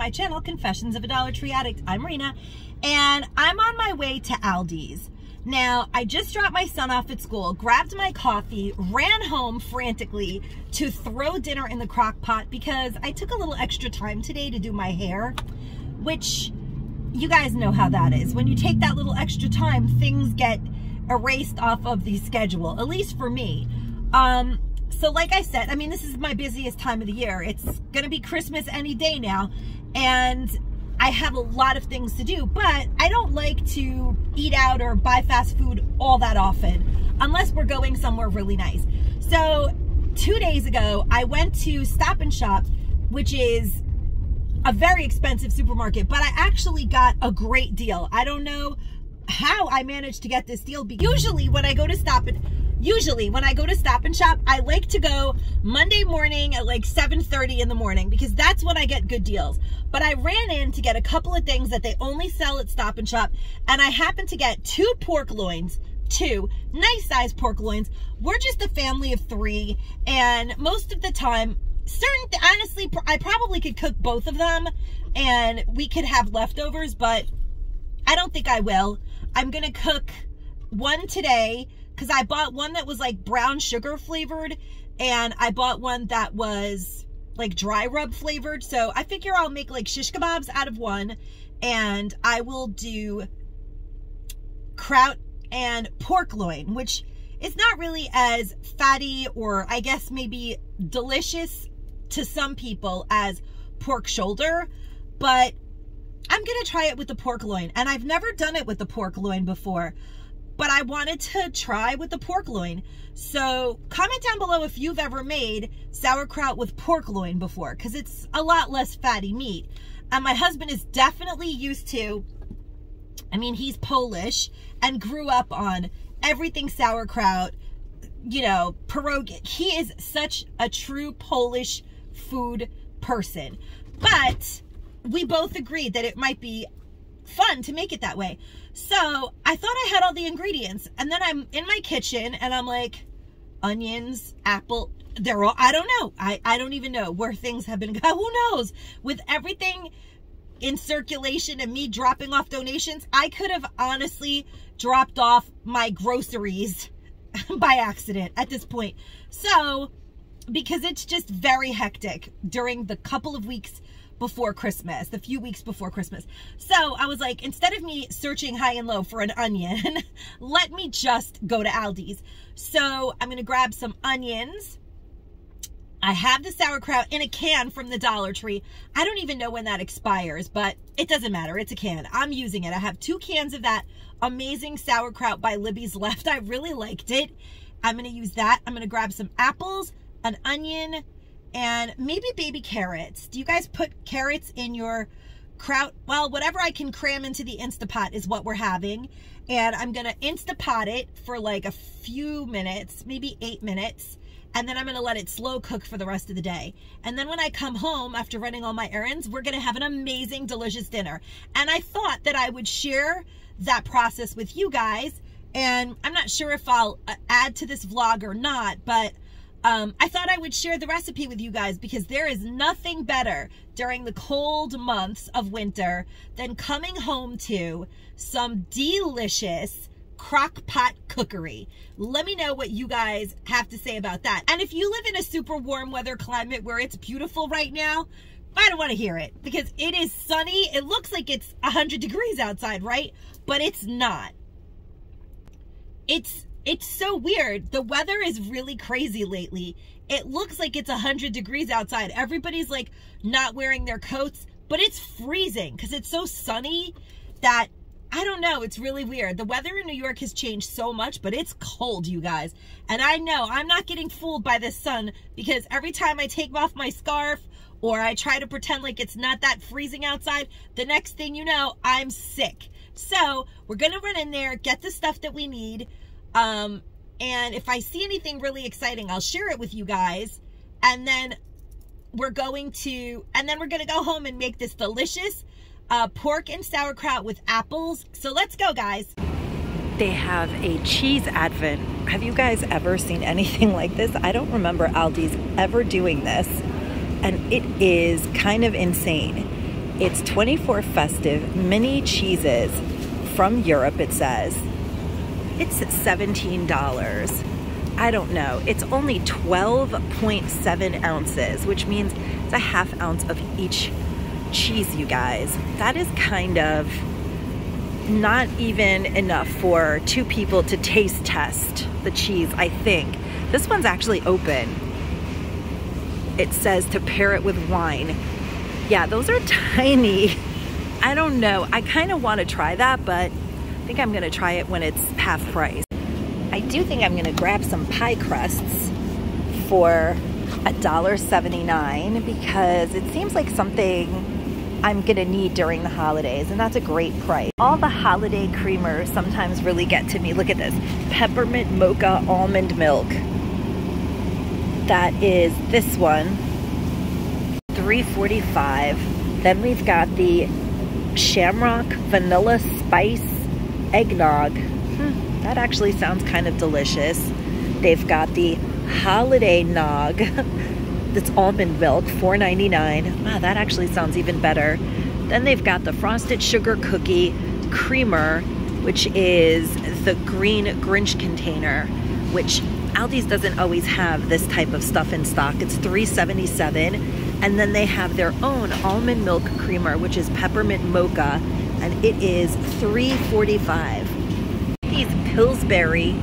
my channel, Confessions of a Dollar Tree Addict. I'm Rena, and I'm on my way to Aldis. Now, I just dropped my son off at school, grabbed my coffee, ran home frantically to throw dinner in the crock pot because I took a little extra time today to do my hair, which you guys know how that is. When you take that little extra time, things get erased off of the schedule, at least for me. So like I said, I mean, this is my busiest time of the year. It's gonna be Christmas any day now, and I have a lot of things to do, but I don't like to eat out or buy fast food all that often, unless we're going somewhere really nice. So 2 days ago, I went to Stop and Shop, which is a very expensive supermarket, but I actually got a great deal. I don't know how I managed to get this deal. Usually when I go to Stop and Shop, I like to go Monday morning at like 7:30 in the morning because that's when I get good deals. But I ran in to get a couple of things that they only sell at Stop and Shop, and I happened to get 2 pork loins, 2 nice sized pork loins. We're just a family of 3, and most of the time, honestly, I probably could cook both of them and we could have leftovers, but I don't think I will. I'm gonna cook one today because I bought one that was like brown sugar flavored, and I bought one that was like dry rub flavored. So I figure I'll make like shish kebabs out of one, and I will do kraut and pork loin, which is not really as fatty, or I guess maybe delicious to some people, as pork shoulder, but I'm gonna try it with the pork loin, and I've never done it with the pork loin before, but I wanted to try with the pork loin. So comment down below if you've ever made sauerkraut with pork loin before, because it's a lot less fatty meat. And my husband is definitely used to, I mean, he's Polish and grew up on everything sauerkraut, you know, pierogi. He is such a true Polish food person. But we both agreed that it might be fun to make it that way. So I thought I had all the ingredients, and then I'm in my kitchen and I'm like, onions, apple, they're all, I don't know. I don't even know where things have been. Who knows? With everything in circulation and me dropping off donations, I could have honestly dropped off my groceries by accident at this point. So, because it's just very hectic during the couple of weeks before Christmas, the few weeks before Christmas. So I was like, instead of me searching high and low for an onion, let me just go to Aldis. So I'm gonna grab some onions. I have the sauerkraut in a can from the Dollar Tree. I don't even know when that expires, but it doesn't matter, it's a can. I'm using it. I have 2 cans of that amazing sauerkraut by Libby's Left. I really liked it. I'm gonna use that. I'm gonna grab some apples, an onion, and maybe baby carrots. Do you guys put carrots in your kraut? Well, whatever I can cram into the Instapot is what we're having. And I'm gonna Instapot it for like a few minutes, maybe 8 minutes. And then I'm gonna let it slow cook for the rest of the day. And then when I come home after running all my errands, we're gonna have an amazing, delicious dinner. And I thought that I would share that process with you guys. And I'm not sure if I'll add to this vlog or not, but I thought I would share the recipe with you guys, because there is nothing better during the cold months of winter than coming home to some delicious crock pot cookery. Let me know what you guys have to say about that. And if you live in a super warm weather climate where it's beautiful right now, I don't want to hear it, because it is sunny. It looks like it's 100 degrees outside, right? But it's not. It's so weird. The weather is really crazy lately. It looks like it's 100 degrees outside. Everybody's like not wearing their coats, but it's freezing because it's so sunny that, I don't know, it's really weird. The weather in New York has changed so much, but it's cold, you guys. And I know I'm not getting fooled by this sun, because every time I take off my scarf or I try to pretend like it's not that freezing outside, the next thing you know, I'm sick. So we're gonna run in there, get the stuff that we need. And if I see anything really exciting, I'll share it with you guys. And then we're going to go home and make this delicious pork and sauerkraut with apples. So let's go, guys. They have a cheese advent. Have you guys ever seen anything like this? I don't remember Aldis ever doing this. And it is kind of insane. It's 24 festive mini cheeses from Europe, it says. It's $17. I don't know. It's only 12.7 ounces, which means it's a ½ ounce of each cheese, you guys. That is kind of not even enough for 2 people to taste test the cheese, I think. This one's actually open. It says to pair it with wine. Yeah, those are tiny. I don't know. I kind of want to try that, but I think I'm going to try it when it's half price. I do think I'm going to grab some pie crusts for $1.79 because it seems like something I'm going to need during the holidays, and that's a great price. All the holiday creamers sometimes really get to me. Look at this. Peppermint mocha almond milk. That is this one. $3.45. Then we've got the Shamrock Vanilla Spice Eggnog. That actually sounds kind of delicious. They've got the Holiday Nog. That's almond milk, $4.99. Wow, that actually sounds even better. Then they've got the Frosted Sugar Cookie Creamer, which is the green Grinch container, which Aldis doesn't always have this type of stuff in stock. It's $3.77. And then they have their own almond milk creamer, which is peppermint mocha, and it is $3.45. These Pillsbury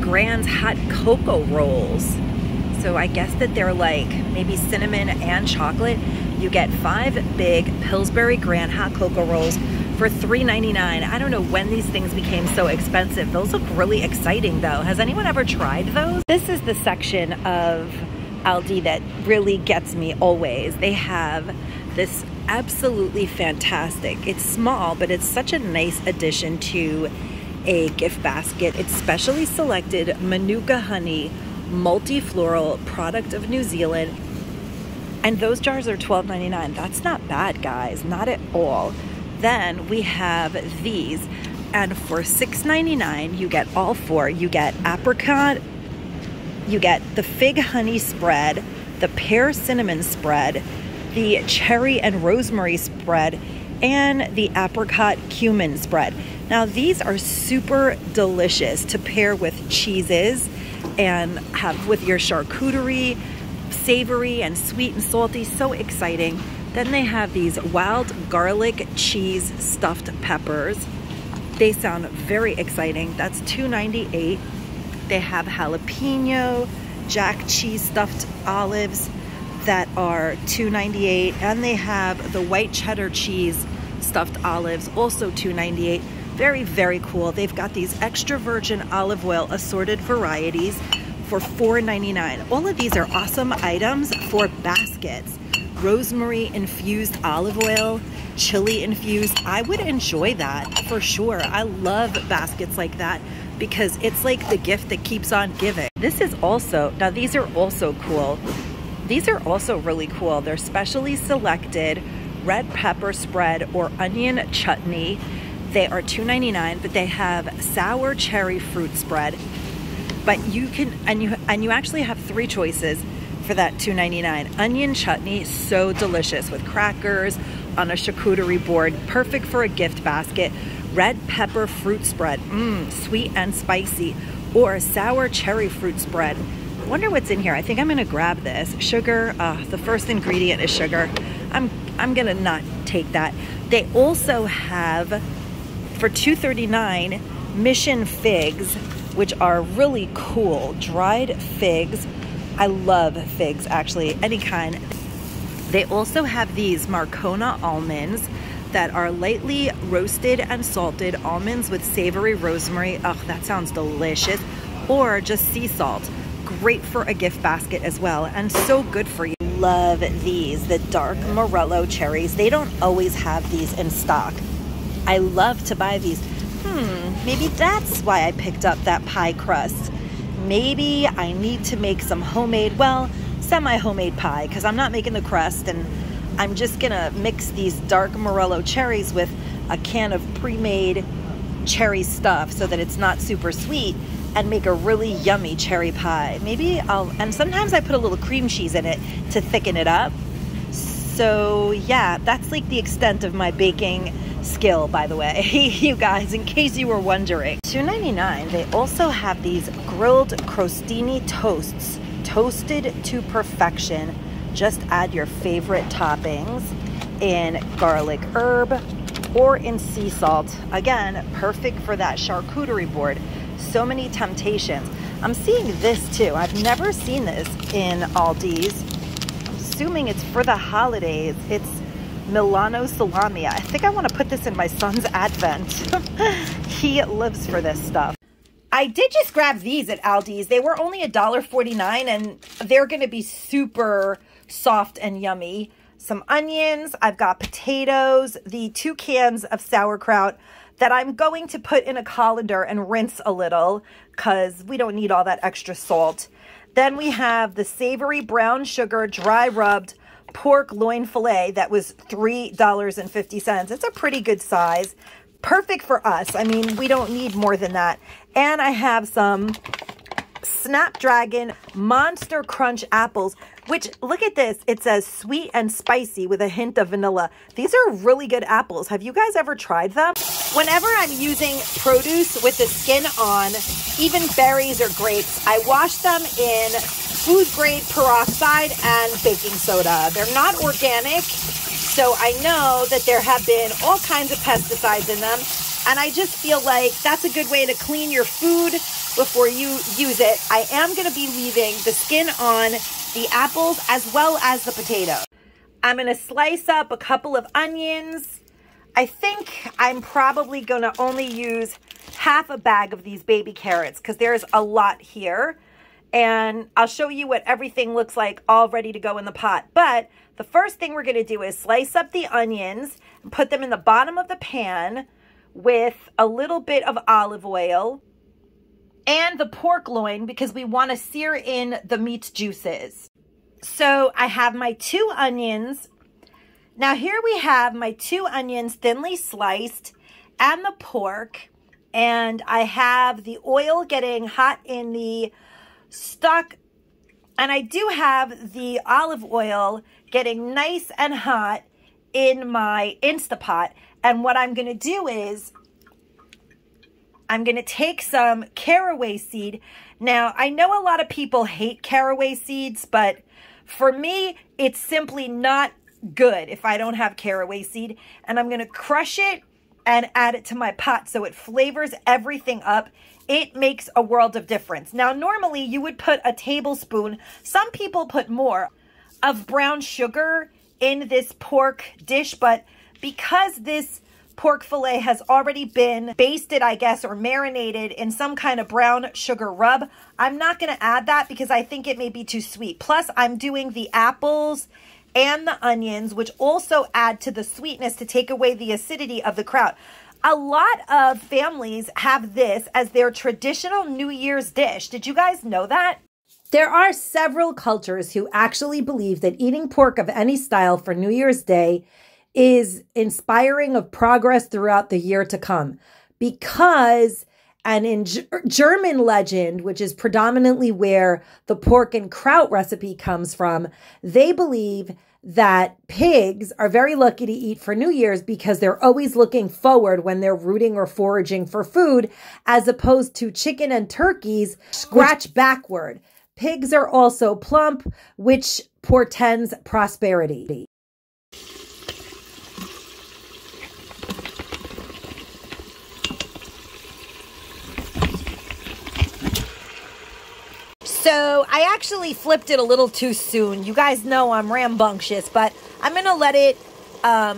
Grand's hot cocoa rolls. So I guess that they're like maybe cinnamon and chocolate. You get 5 big Pillsbury Grand hot cocoa rolls for $3.99. I don't know when these things became so expensive. Those look really exciting though. Has anyone ever tried those? This is the section of Aldi that really gets me always. They have this absolutely fantastic, it's small, but it's such a nice addition to a gift basket. It's specially selected Manuka honey, multi-floral product of New Zealand. And those jars are $12.99. That's not bad, guys, not at all. Then we have these, and for $6.99, you get all 4. You get apricot, you get the fig honey spread, the pear cinnamon spread, the cherry and rosemary spread, and the apricot cumin spread. Now these are super delicious to pair with cheeses and have with your charcuterie, savory and sweet and salty, so exciting. Then they have these wild garlic cheese stuffed peppers. They sound very exciting. That's $2.98. They have jalapeno, jack cheese stuffed olives that are $2.98, and they have the white cheddar cheese stuffed olives, also $2.98. Very, very cool. They've got these extra virgin olive oil assorted varieties for $4.99. All of these are awesome items for baskets. Rosemary infused olive oil, chili infused. I would enjoy that for sure. I love baskets like that because it's like the gift that keeps on giving. This is also, now these are also cool. These are also really cool. They're specially selected red pepper spread or onion chutney. They are $2.99, but they have sour cherry fruit spread. But you can, and you actually have 3 choices for that $2.99. Onion chutney, so delicious with crackers on a charcuterie board, perfect for a gift basket. Red pepper fruit spread, sweet and spicy, or sour cherry fruit spread. I wonder what's in here. I think I'm gonna grab this. Sugar, the first ingredient is sugar. I'm gonna not take that. They also have, for $2.39, Mission figs, which are really cool. Dried figs. I love figs, actually, any kind. They also have these Marcona almonds that are lightly roasted and salted almonds with savory rosemary. Oh, that sounds delicious. Or just sea salt. Great for a gift basket as well, and so good for you. Love these, the dark Morello cherries. They don't always have these in stock. I love to buy these. Maybe that's why I picked up that pie crust. Maybe I need to make some homemade, well, semi-homemade pie, because I'm not making the crust, and I'm just gonna mix these dark Morello cherries with a can of pre-made cherry stuff so that it's not super sweet, and make a really yummy cherry pie. Maybe and sometimes I put a little cream cheese in it to thicken it up. So yeah, that's like the extent of my baking skill, by the way, you guys, in case you were wondering. $2.99. They also have these grilled crostini toasts, toasted to perfection. Just add your favorite toppings in garlic herb or in sea salt. Again, perfect for that charcuterie board. So many temptations. I'm seeing this too. I've never seen this in Aldis. I'm assuming it's for the holidays. It's Milano salami. I think I want to put this in my son's advent. He lives for this stuff. I did just grab these at Aldis. They were only $1.49 and they're going to be super soft and yummy. Some onions. I've got potatoes, the 2 cans of sauerkraut that I'm going to put in a colander and rinse a little because we don't need all that extra salt. Then we have the savory brown sugar dry rubbed pork loin filet that was $3.50. It's a pretty good size. Perfect for us. I mean, we don't need more than that. And I have some Snapdragon Monster Crunch apples, which, look at this. It says sweet and spicy with a hint of vanilla. These are really good apples. Have you guys ever tried them? Whenever I'm using produce with the skin on, even berries or grapes, I wash them in food grade peroxide and baking soda. They're not organic, so I know that there have been all kinds of pesticides in them, and I just feel like that's a good way to clean your food before you use it. I am going to be leaving the skin on the apples as well as the potatoes. I'm going to slice up a couple of onions. I think I'm probably going to only use half a bag of these baby carrots because there's a lot here. And I'll show you what everything looks like all ready to go in the pot. But the first thing we're going to do is slice up the onions and put them in the bottom of the pan with a little bit of olive oil and the pork loin because we want to sear in the meat's juices. So I have my 2 onions. Now here we have my 2 onions thinly sliced and the pork. And I have the oil getting hot in the stock, and I do have the olive oil getting nice and hot in my Instapot. And what I'm going to do is I'm going to take some caraway seed. Now, I know a lot of people hate caraway seeds, but for me, it's simply not good if I don't have caraway seed. And I'm going to crush it and add it to my pot so it flavors everything up. It makes a world of difference. Now, normally you would put a tablespoon, some people put more, of brown sugar in this pork dish, but because this pork fillet has already been basted, I guess, or marinated in some kind of brown sugar rub, I'm not going to add that because I think it may be too sweet. Plus, I'm doing the apples and the onions, which also add to the sweetness to take away the acidity of the kraut. A lot of families have this as their traditional New Year's dish. Did you guys know that? There are several cultures who actually believe that eating pork of any style for New Year's Day is inspiring of progress throughout the year to come. Because, and in German legend, which is predominantly where the pork and kraut recipe comes from, they believe that pigs are very lucky to eat for New Year's because they're always looking forward when they're rooting or foraging for food, as opposed to chicken and turkeys scratch backward. Pigs are also plump, which portends prosperity. So I actually flipped it a little too soon. You guys know I'm rambunctious, but I'm going to let it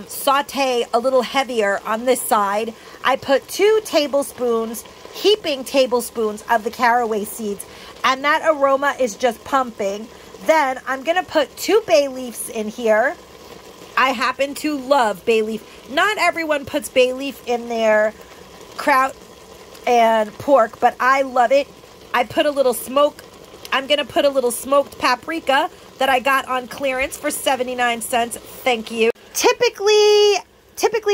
saute a little heavier on this side. I put 2 tablespoons, heaping tablespoons of the caraway seeds, and that aroma is just pumping. Then I'm going to put 2 bay leaves in here. I happen to love bay leaf. Not everyone puts bay leaf in their kraut and pork, but I love it. I put a little I'm going to put a little smoked paprika that I got on clearance for 79 cents. Thank you. Typically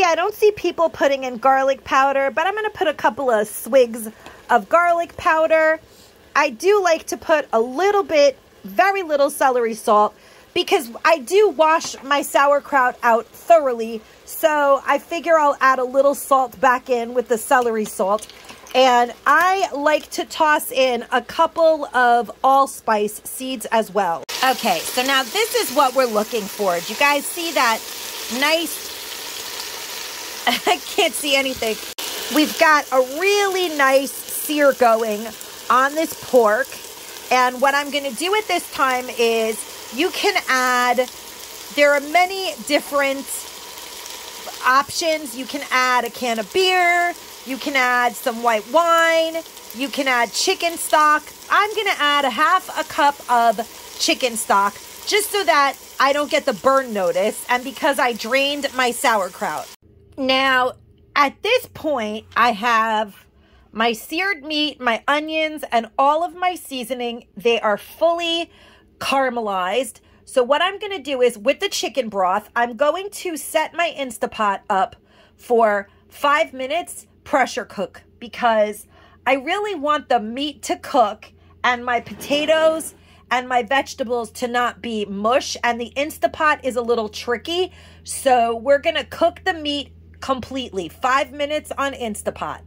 I don't see people putting in garlic powder, but I'm going to put a couple of swigs of garlic powder. I do like to put a little bit, very little celery salt. because I do wash my sauerkraut out thoroughly. So I figure I'll add a little salt back in with the celery salt. And I like to toss in a couple of allspice seeds as well. Okay, so now this is what we're looking for. Do you guys see that nice, I can't see anything. We've got a really nice sear going on this pork. And what I'm gonna do at this time is you can add, there are many different options. You can add a can of beer, you can add some white wine, you can add chicken stock. I'm gonna add a half a cup of chicken stock just so that I don't get the burn notice and because I drained my sauerkraut. Now, at this point, I have my seared meat, my onions, and all of my seasoning. They are fully caramelized. So what I'm going to do is with the chicken broth, I'm going to set my Instapot up for 5 minutes, pressure cook, because I really want the meat to cook and my potatoes and my vegetables to not be mush. And the Instapot is a little tricky. So we're going to cook the meat completely. 5 minutes on Instapot.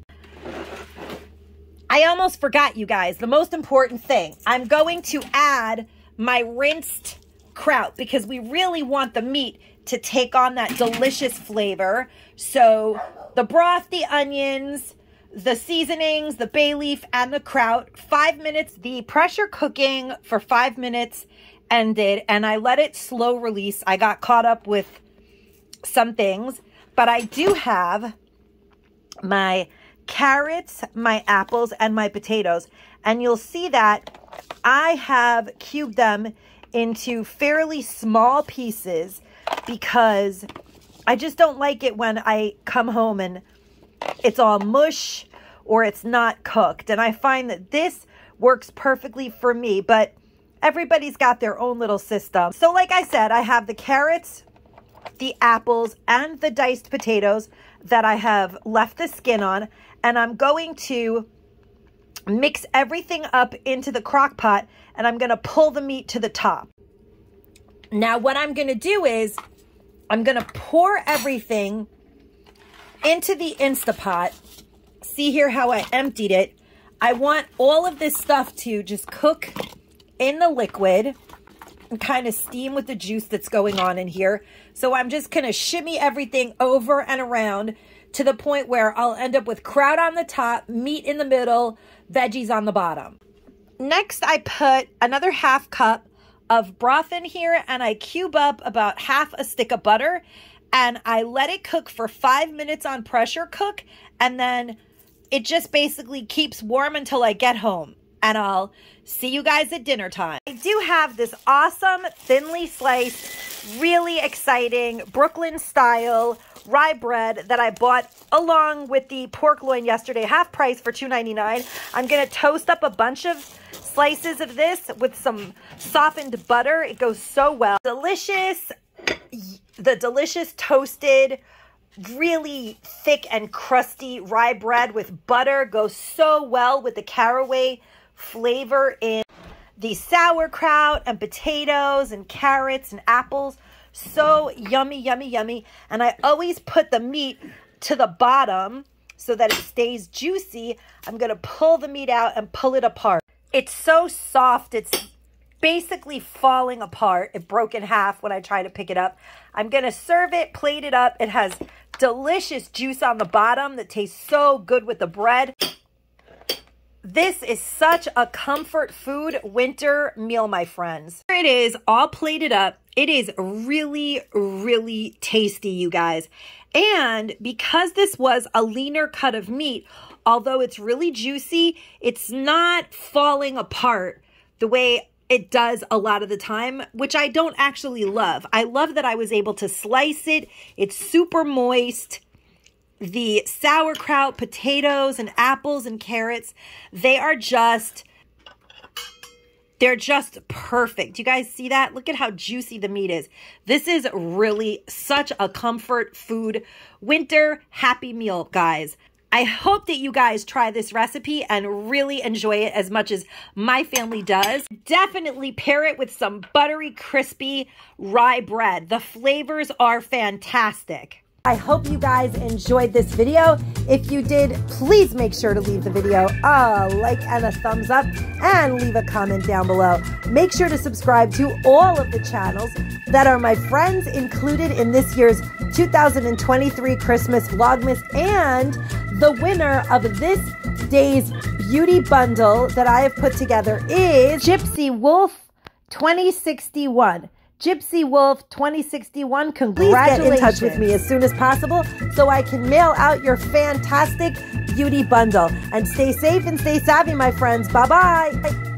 I almost forgot, you guys, the most important thing. I'm going to add my rinsed kraut because we really want the meat to take on that delicious flavor. So the broth, the onions, the seasonings, the bay leaf, and the kraut, 5 minutes. The pressure cooking for 5 minutes ended, and I let it slow release. I got caught up with some things, but I do have my carrots, my apples, and my potatoes. And you'll see that I have cubed them into fairly small pieces because I just don't like it when I come home and it's all mush or it's not cooked. And I find that this works perfectly for me, but everybody's got their own little system. So like I said, I have the carrots, the apples, and the diced potatoes that I have left the skin on. And I'm going to mix everything up into the crock pot and I'm going to pull the meat to the top. Now what I'm going to do is I'm going to pour everything into the Instapot. See here how I emptied it. I want all of this stuff to just cook in the liquid and kind of steam with the juice that's going on in here. So I'm just going to shimmy everything over and around to the point where I'll end up with kraut on the top, meat in the middle, veggies on the bottom. Next, I put another half cup of broth in here and I cube up about half a stick of butter and I let it cook for 5 minutes on pressure cook, and then it just basically keeps warm until I get home. And I'll see you guys at dinner time. I do have this awesome, thinly sliced, really exciting Brooklyn style rye bread that I bought along with the pork loin yesterday, half price for $2.99. I'm gonna toast up a bunch of slices of this with some softened butter. It goes so well. Delicious, the delicious toasted, really thick and crusty rye bread with butter goes so well with the caraway flavor in the sauerkraut and potatoes and carrots and apples. So yummy, yummy, yummy. And I always put the meat to the bottom so that it stays juicy. I'm going to pull the meat out and pull it apart. It's so soft. It's basically falling apart. It broke in half when I try to pick it up. I'm going to serve it, plate it up. It has delicious juice on the bottom that tastes so good with the bread. This is such a comfort food winter meal, my friends. Here it is, all plated up. It is really, really tasty, you guys. And because this was a leaner cut of meat, although it's really juicy, it's not falling apart the way it does a lot of the time, which I don't actually love. I love that I was able to slice it. It's super moist. The sauerkraut, potatoes, and apples and carrots, they're just perfect. You guys see that? Look at how juicy the meat is. This is really such a comfort food winter happy meal, guys. I hope that you guys try this recipe and really enjoy it as much as my family does. Definitely pair it with some buttery, crispy rye bread. The flavors are fantastic. I hope you guys enjoyed this video. If you did, please make sure to leave the video a like and a thumbs up and leave a comment down below. Make sure to subscribe to all of the channels that are my friends included in this year's 2023 Christmas Vlogmas, and the winner of this day's beauty bundle that I have put together is Gypsy Wolf 2061. Gypsy Wolf 2061, congratulations. Please get in touch with me as soon as possible so I can mail out your fantastic beauty bundle. And stay safe and stay savvy, my friends. Bye-bye.